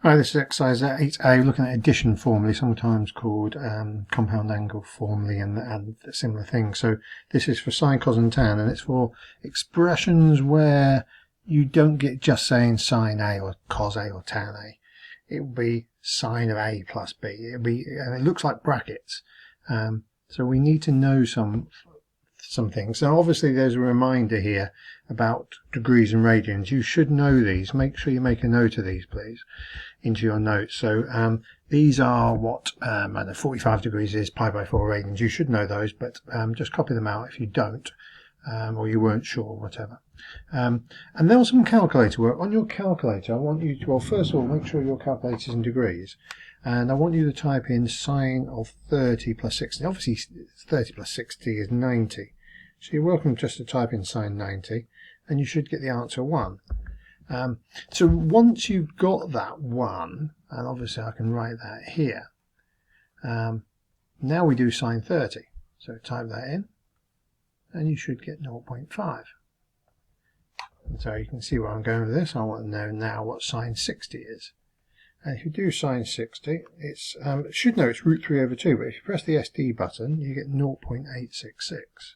Hi, this is exercise 8a, looking at addition formulae, sometimes called compound angle formulae and similar things. So this is for sine, cos and tan, and it's for expressions where you don't get just saying sine A or cos A or tan A. It will be sine of A plus B. And it looks like brackets. So we need to know some things. So obviously there's a reminder here about degrees and radians. You should know these. Make sure you make a note of these, please, into your notes. So these are what 45 degrees is pi by 4 radians. You should know those, but just copy them out if you don't, or you weren't sure, whatever. And there was some calculator work. On your calculator, I want you to, well, first of all, make sure your calculator's in degrees. And I want you to type in sine of 30 plus 60. Obviously, 30 plus 60 is 90. So you're welcome just to type in sine 90, and you should get the answer 1. So once you've got that 1, and obviously I can write that here, now we do sine 30. So type that in, and you should get 0.5. And so you can see where I'm going with this. I want to know now what sine 60 is. And if you do sine 60, it's should know it's root 3 over 2, but if you press the SD button, you get 0.866.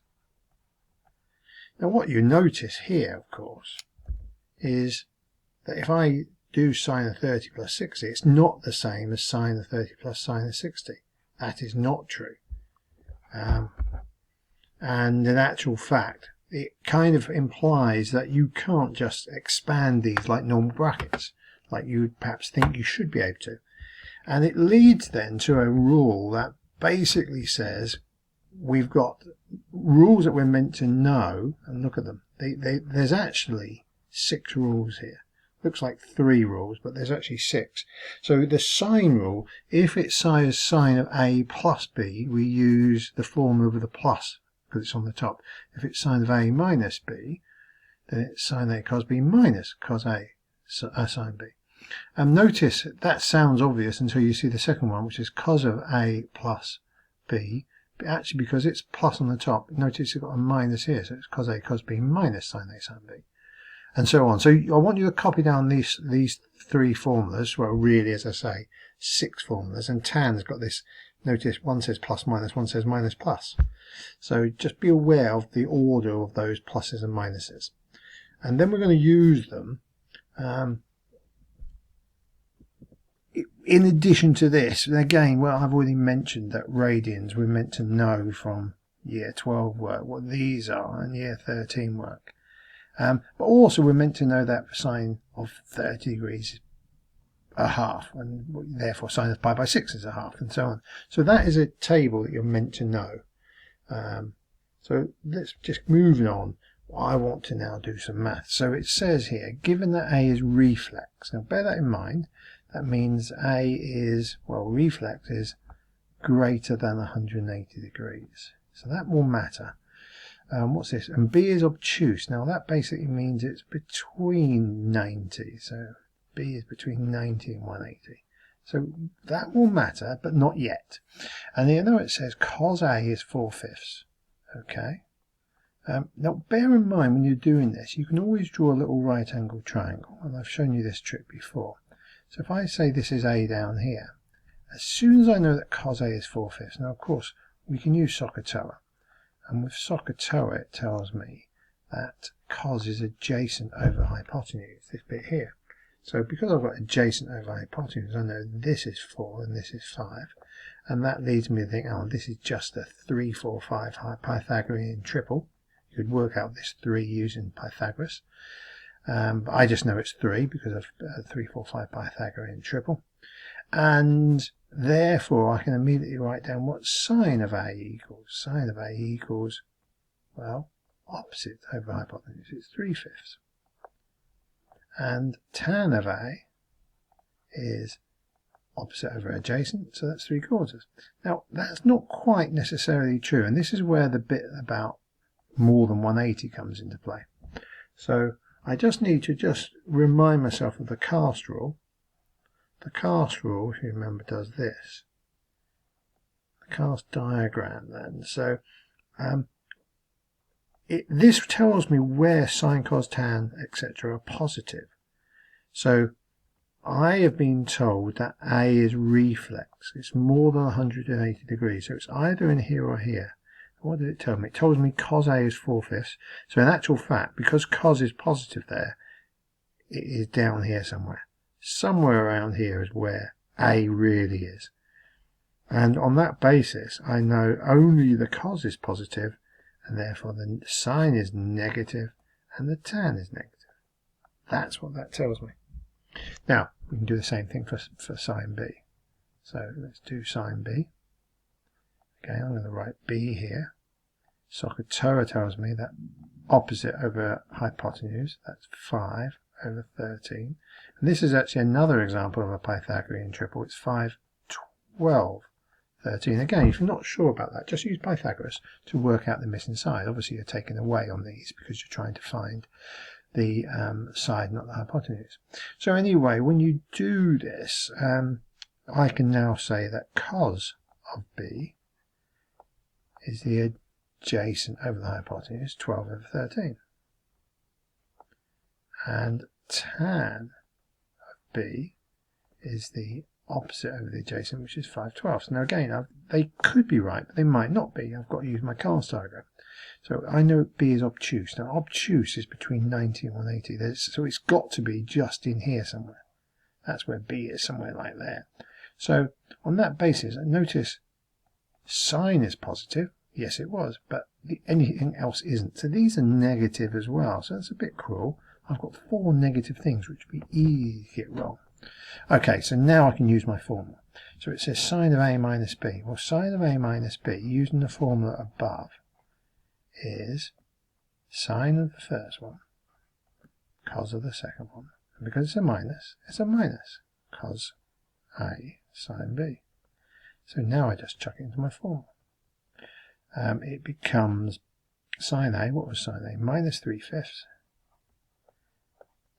Now what you notice here, of course, is that if I do sine of 30 plus 60, it's not the same as sine of 30 plus sine of 60. That is not true. And in actual fact, it kind of implies that you can't just expand these like normal brackets, like you would perhaps think you should be able to. And it leads then to a rule that basically says we've got rules that we're meant to know, and look at them. There's actually 6 rules here. Looks like 3 rules, but there's actually 6. So the sine rule, if it's sine of A plus B, we use the formula with the plus because it's on the top. If it's sine of A minus B, then it's sine A cos B minus cos A sine B. Notice that sounds obvious until you see the second one, which is cos of A plus B. But actually, because it's plus on the top, notice you've got a minus here, so it's cos A cos B minus sine A sine B, and so on. So I want you to copy down these 3 formulas. Well, really, as I say, 6 formulas, and tan's got this. Notice one says plus minus, one says minus plus. So just be aware of the order of those pluses and minuses, and then we're going to use them. In addition to this, again, well, I've already mentioned that radians we're meant to know from year 12 work what these are, and year 13 work. But also we're meant to know that sine of 30 degrees is a half, and therefore sine of pi by 6 is a half, and so on. So that is a table that you're meant to know. So let's just move on. I want to now do some math. So it says here, given that A is reflex, now bear that in mind. That means A is, well, reflex is greater than 180 degrees. So that will matter. What's this? And B is obtuse. Now that basically means it's between 90. So B is between 90 and 180. So that will matter, but not yet. And you know it says cos A is 4/5. Okay. Now bear in mind when you're doing this, you can always draw a little right angle triangle. And I've shown you this trick before. So if I say this is A down here, as soon as I know that cos A is 4/5, now of course we can use SOHCAHTOA, and with SOHCAHTOA it tells me that cos is adjacent over hypotenuse, this bit here. So because I've got adjacent over hypotenuse, I know this is 4 and this is 5, and that leads me to think, oh, this is just a 3, 4, 5 Pythagorean triple. You could work out this 3 using Pythagoras. But I just know it's 3 because of 3, 4, 5 Pythagorean triple. And therefore I can immediately write down what sine of A equals. Sine of A equals, well, opposite over hypotenuse. It's 3/5. And tan of A is opposite over adjacent, so that's 3/4. Now that's not quite necessarily true, and this is where the bit about more than 180 comes into play. So I just need to remind myself of the cast rule. The cast rule, if you remember, does this. The cast diagram then. So this tells me where sine, cos, tan, etc. are positive. So I have been told that A is reflex. It's more than 180 degrees. So it's either in here or here. What did it tell me? It told me cos A is 4/5. So in actual fact, because cos is positive there, it is down here somewhere. Somewhere around here is where A really is. And on that basis, I know only the cos is positive, and therefore the sine is negative, and the tan is negative. That's what that tells me. Now, we can do the same thing for sine B. So let's do sine B. Okay, I'm going to write B here. SOHCAHTOA tells me that opposite over hypotenuse, that's 5/13. And this is actually another example of a Pythagorean triple. It's 5/12/13. Again, if you're not sure about that, just use Pythagoras to work out the missing side. Obviously, you're taking away on these because you're trying to find the side, not the hypotenuse. So anyway, when you do this, I can now say that cos of B is the adjacent over the hypotenuse, 12/13. And tan of B is the opposite over the adjacent, which is 5/12. So now again, they could be right, but they might not be. I've got to use my cast diagram. So I know B is obtuse. Now obtuse is between 90 and 180. So it's got to be just in here somewhere. That's where B is, somewhere like there. So on that basis, notice sine is positive. Yes, it was, but anything else isn't. So these are negative as well. So that's a bit cruel. I've got 4 negative things which would be easy to get wrong. Okay, so now I can use my formula. So it says sine of A minus B. Well, sine of A minus B, using the formula above, is sine of the first one, cos of the second one. And because it's a minus, cos A sine B. So now I just chuck it into my formula. It becomes sine A, what was sine A? Minus 3/5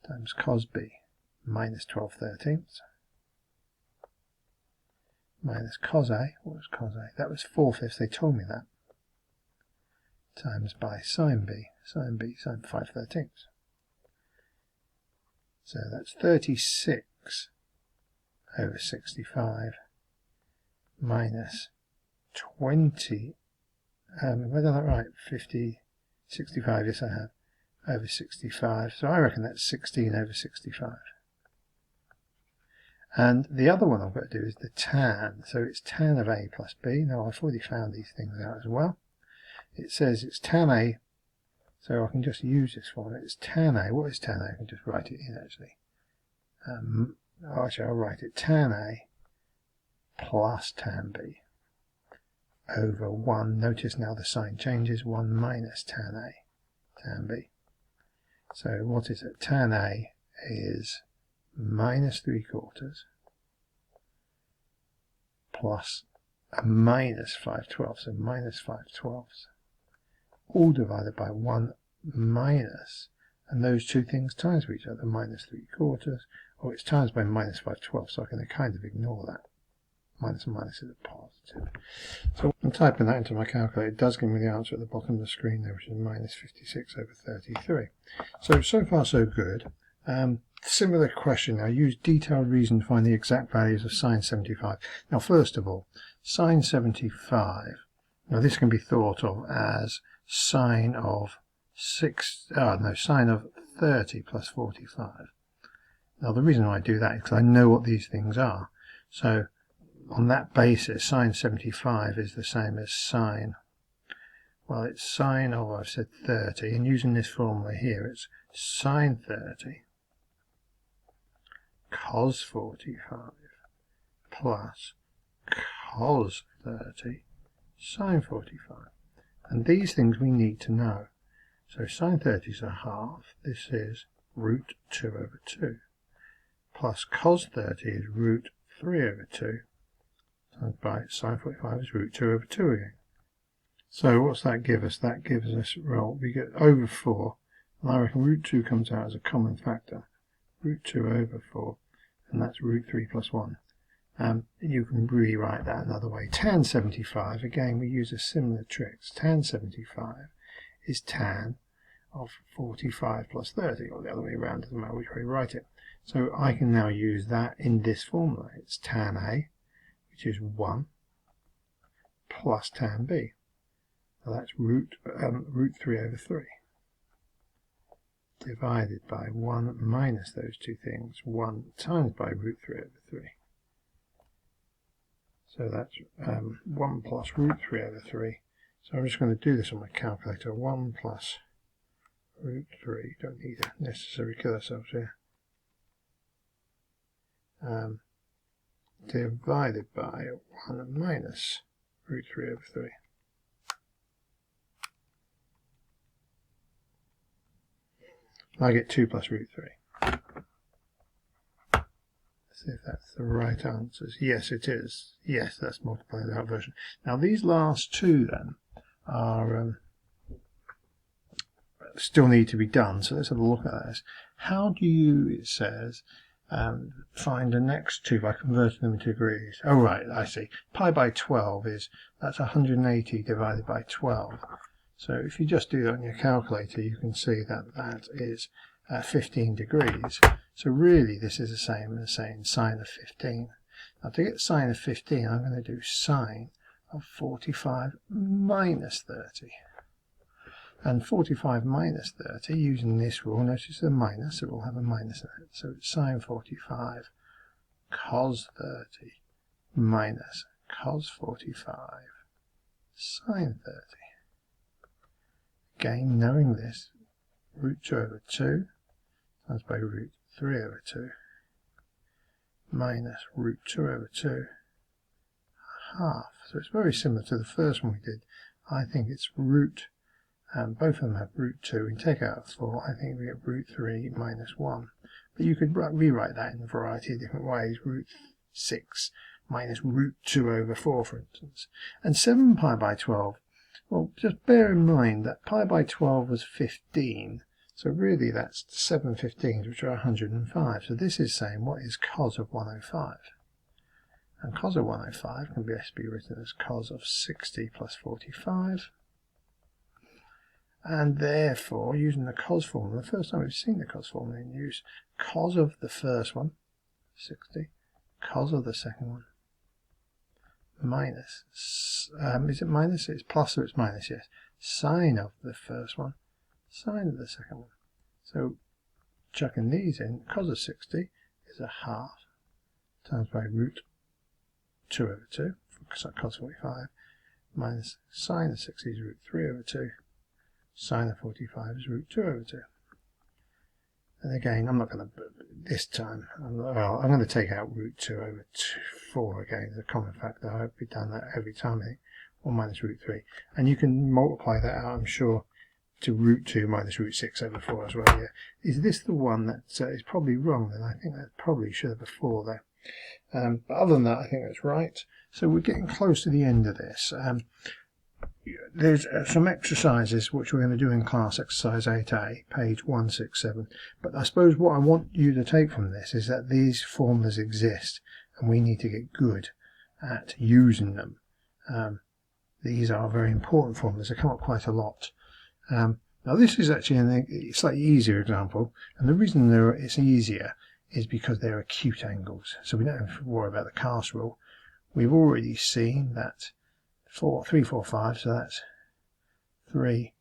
times cos B, minus 12/13 minus cos A, what was cos A? That was 4/5, they told me that, times by sine B, sine 5/13. So that's 36/65 minus 20, have I done that right? 65, yes I have, over 65. So I reckon that's 16/65. And the other one I've got to do is the tan. So it's tan of A plus B. Now I've already found these things out as well. It says it's tan A, so I can just use this formula. It's tan A. What is tan A? I can just write it in actually. Actually I'll write it tan A plus tan B over 1. Notice now the sign changes. 1 minus tan A, tan B. So what is it? Tan A is minus 3/4 plus a minus 5/12, so minus 5/12, all divided by 1 minus, and those two things times each other, minus 3/4, or it's times by minus 5/12, so I can kind of ignore that. Minus and minus is a positive. So I'm typing that into my calculator. It does give me the answer at the bottom of the screen there, which is minus 56/33. So far so good. Similar question now. Use detailed reason to find the exact values of sine 75. Now first of all, sine 75, now this can be thought of as sine of sine of 30 plus 45. Now the reason I do that is because I know what these things are. So on that basis, sine 75 is the same as sine, well, it's sine of, I've said 30, and using this formula here, it's sine 30 cos 45 plus cos 30 sine 45. And these things we need to know. So sine 30 is a half. This is root 2/2. Plus cos 30 is root 3/2. Times by sine 45 is root 2/2 again. So what's that give us? That gives us, well, we get over 4. And I reckon root 2 comes out as a common factor. Root 2/4. And that's root 3 plus 1. You can rewrite that another way. Tan 75, again we use a similar trick. Tan 75 is tan of 45 plus 30, or the other way around, doesn't matter which way you write it. So I can now use that in this formula. It's tan A, which is 1, plus tan B. So that's root 3 over 3. Divided by 1 minus those two things, 1 times by root 3 over 3. So that's 1 plus root 3 over 3. So I'm just going to do this on my calculator. 1 plus root 3. Don't need to necessarily kill ourselves here. Divided by 1 minus root 3 over 3. I get 2 plus root 3. Let's see if that's the right answers. Yes, it is. Yes, that's multiplied out version. Now these last two then are still need to be done. So let's have a look at this. How do you, it says, find the next two by converting them into degrees? Oh right, I see. Pi by 12 is, that's 180 divided by 12. So if you just do that on your calculator, you can see that that is 15 degrees. So really this is the same as saying sine of 15. Now to get sine of 15, I'm going to do sine of 45 minus 30. And 45 minus 30, using this rule, notice the minus, it will have a minus in it. So it's sine 45 cos 30 minus cos 45 sine 30. Again, knowing this, root 2 over 2 times by root 3 over 2 minus root 2 over 2 half. So it's very similar to the first one we did. I think it's root, and both of them have root 2. We take out 4, I think we get root 3 minus 1. But you could rewrite that in a variety of different ways. Root 6 minus root 2 over 4, for instance. And 7 pi by 12. Well, just bear in mind that pi by 12 was 15, so really that's 7 15s, which are 105. So this is saying what is cos of 105? And cos of 105 can best be written as cos of 60 plus 45. And therefore, using the cos formula, the first time we've seen the cos formula in use, cos of the first one, 60, cos of the second one, minus, is it minus? It's plus, so it's minus, yes. Sine of the first one, sine of the second one. So chucking these in, cos of 60 is a half times by root 2 over 2, cos 45, minus sine of 60 is root 3 over 2, sine of 45 is root 2 over 2. And again, I'm not going to, this time, well, I'm going to take out root 2 over 4 again as a common factor. I've done that every time, I think. 1 minus root 3. And you can multiply that out, I'm sure, to root 2 minus root 6 over 4 as well. Yeah. Is this the one that is probably wrong then? I think that probably should have a 4 there. But other than that, I think that's right. So we're getting close to the end of this. There's some exercises which we're going to do in class, exercise 8a, page 167. But I suppose what I want you to take from this is that these formulas exist and we need to get good at using them. These are very important formulas. They come up quite a lot. Now this is actually a slightly easier example, and the reason it's easier is because they're acute angles. So we don't have to worry about the cast rule. We've already seen that 3, 4, 5, so that's 3,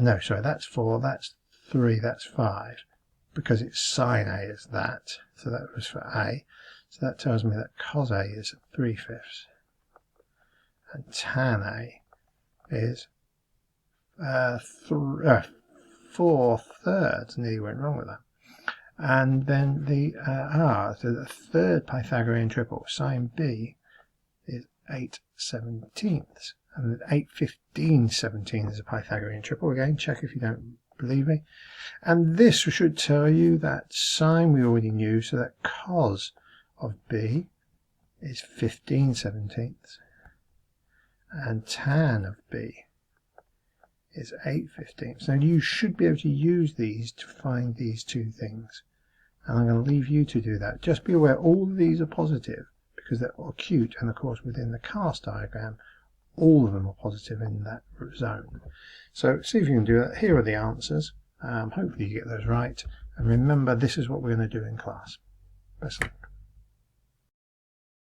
no, sorry, that's 4, that's 3, that's 5, because it's sine A is that, so that was for A, so that tells me that cos A is 3/5, and tan A is 4/3, nearly went wrong with that. And then so the third Pythagorean triple, sine B, is 8/17, and 8/15/17 is a Pythagorean triple. Again, check if you don't believe me. And this should tell you that sine we already knew, so that cos of B is 15/17, and tan of B is 8/15. So you should be able to use these to find these two things. And I'm going to leave you to do that. Just be aware all of these are positive because they're acute, and of course within the cast diagram all of them are positive in that zone. So see if you can do that. Here are the answers. Hopefully you get those right. And remember, this is what we're going to do in class. Best luck.